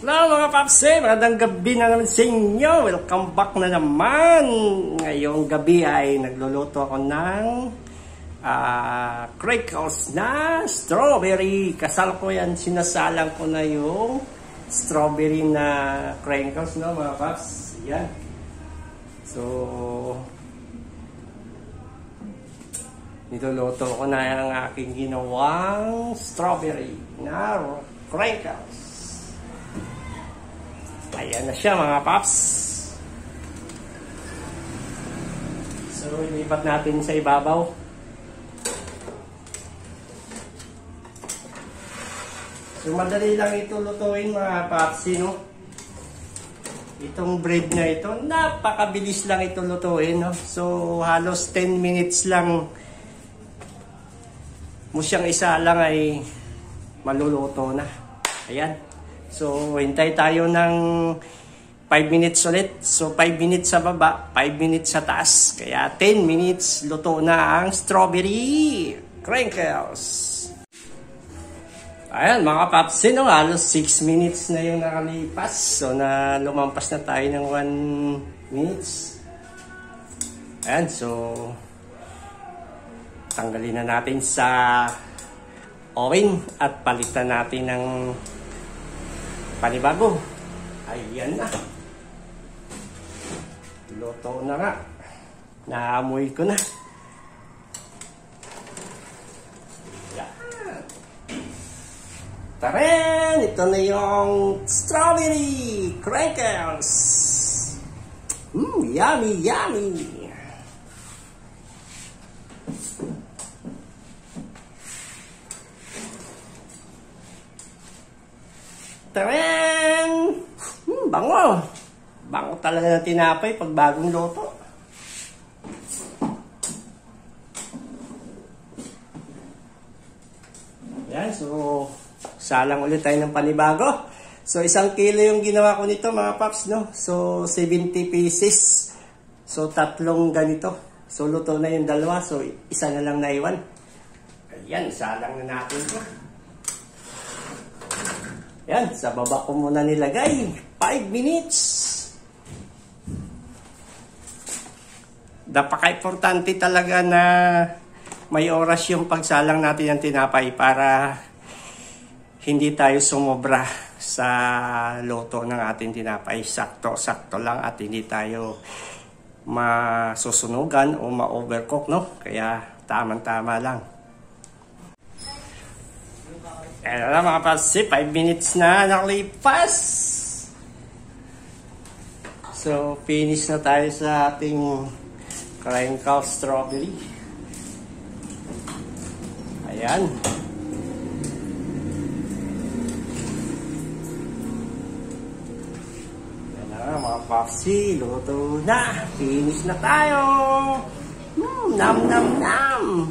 Hello mga papsi, magandang gabi na naman sa inyo. Welcome back na naman. Ngayong gabi ay nagluluto ako ng crinkles na strawberry. Kasal ko yan, sinasalang ko na yung strawberry na crinkles, no mga paps. Yan. So, niluluto ko na ang aking ginawang strawberry na crinkles. Ayan na siya mga paps. So, ilipat natin sa ibabaw. So, madali lang ito lutuin mga paps, no? Itong bread na ito, napakabilis lang ito lutuin, no? So, halos 10 minutes lang mo siyang isa lang ay maluluto na. Ayan. So, hintay tayo ng 5 minutes ulit. So, 5 minutes sa baba, 5 minutes sa taas. Kaya 10 minutes, luto na ang strawberry crinkles. Ayan, mga papsi, no? Halos 6 minutes na yung nakalipas. So, lumampas na tayo ng 1 minutes. Ayan, so, tanggalin na natin sa oven at palitan natin ng panibago. Ayan na. Luto na nga. Naamoy ko na. Ayan. Taren! Ito na yung strawberry crinkles. Yummy, yummy. Taren! Bango! Bango talaga ng tinapay pag bagong luto. Yan, so salang ulit tayo ng panibago. So 1 kilo yung ginawa ko nito mga paps, no? So 70 pieces. So 3 ganito. So luto na yung 2. So isa na lang naiwan. Ayan, salang na natin ito. Yan, sa baba ko muna nilagay. 5 minutes. Napaka-importante talaga na may oras yung pagsalang natin ng tinapay para hindi tayo sumobra sa luto ng ating tinapay. Sakto-sakto lang at hindi tayo masusunugan o ma-overcook, no? Kaya tamang-tama lang. Ayan na mga papsi, 5 minutes na nakalipas. So, finish na tayo sa ating crinkles strawberry. Ayan. Ayan na mga papsi, luto na. Finish na tayo. Nam nam nam.